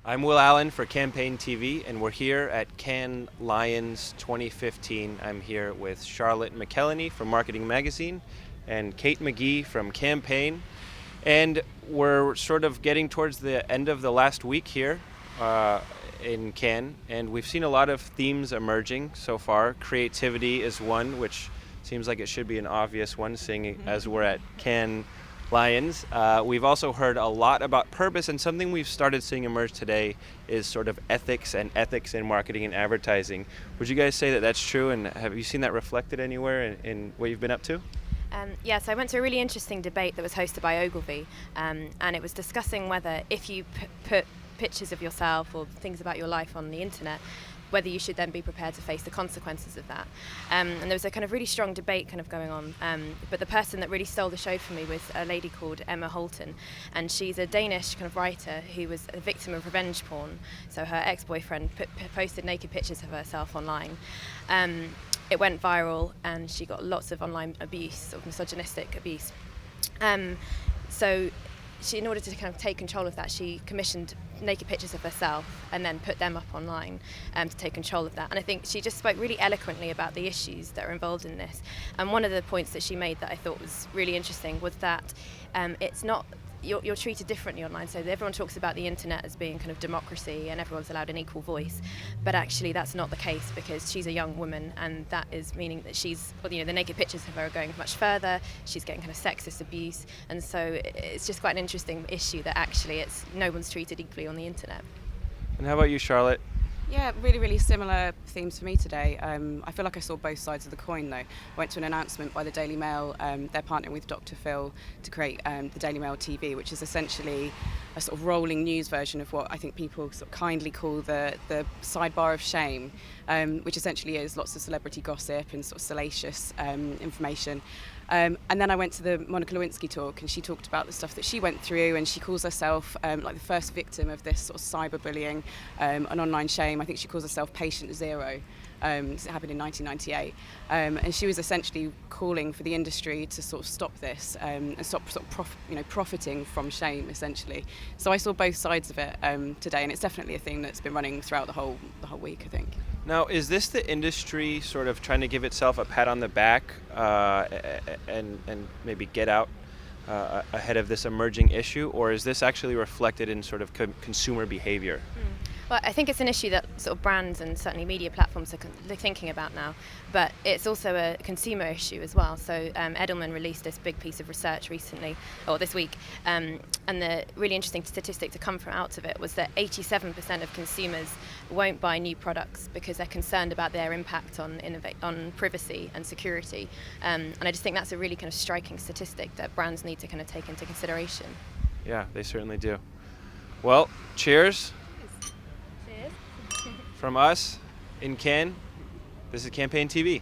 I'm Will Allen for Campaign TV, and we're here at Cannes Lions 2015. I'm here with Charlotte Mceleny from Marketing Magazine and Kate Magee from Campaign. And we're sort of getting towards the end of the last week here in Cannes, and we've seen a lot of themes emerging so far. Creativity is one, which seems like it should be an obvious one, seeing as we're at Cannes Lions. We've also heard a lot about purpose, and something we've started seeing emerge today is sort of ethics in marketing and advertising. Would you guys say that that's true, and have you seen that reflected anywhere in what you've been up to? Yes, I went to a really interesting debate that was hosted by Ogilvy, and it was discussing whether if you put pictures of yourself or things about your life on the internet, whether you should then be prepared to face the consequences of that. And there was a kind of really strong debate kind of going on. But the person that really stole the show for me was a lady called Holton, and she's a Danish kind of writer who was a victim of revenge porn. So her ex-boyfriend posted naked pictures of herself online. It went viral, and she got lots of online abuse, sort of misogynistic abuse. So she, in order to kind of take control of that, she commissioned naked pictures of herself and then put them up online to take control of that. And I think she just spoke really eloquently about the issues that are involved in this. And one of the points that she made that I thought was really interesting was that it's not you're treated differently online. So everyone talks about the internet as being kind of democracy and everyone's allowed an equal voice, but actually that's not the case, because she's a young woman, and that is meaning that the naked pictures of her are going much further. She's getting kind of sexist abuse, and so it's just quite an interesting issue that actually no one's treated equally on the internet. And how about you, Charlotte? Yeah, really, really similar themes for me today. I feel like I saw both sides of the coin, though. I went to an announcement by the Daily Mail. They're partnering with Dr. Phil to create the Daily Mail TV, which is essentially a sort of rolling news version of what I think people sort of kindly call the sidebar of shame, which essentially is lots of celebrity gossip and sort of salacious information. And then I went to the Monica Lewinsky talk, and she talked about the stuff that she went through, and she calls herself like the first victim of this sort of cyberbullying and online shame. I think she calls herself Patient Zero. It happened in 1998, and she was essentially calling for the industry to sort of stop this and stop sort of profiting from shame, essentially. So I saw both sides of it today, and it's definitely a thing that's been running throughout the whole week, I think. Now, is this the industry sort of trying to give itself a pat on the back and maybe get out ahead of this emerging issue, or is this actually reflected in sort of consumer behavior? Well, I think it's an issue that sort of brands and certainly media platforms are thinking about now, but it's also a consumer issue as well. So Edelman released this big piece of research recently, or this week, and the really interesting statistic to come from out of it was that 87% of consumers won't buy new products because they're concerned about their impact on privacy and security. And I just think that's a really kind of striking statistic that brands need to kind of take into consideration. Yeah, they certainly do. Well, cheers. From us in Cannes, this is Campaign TV.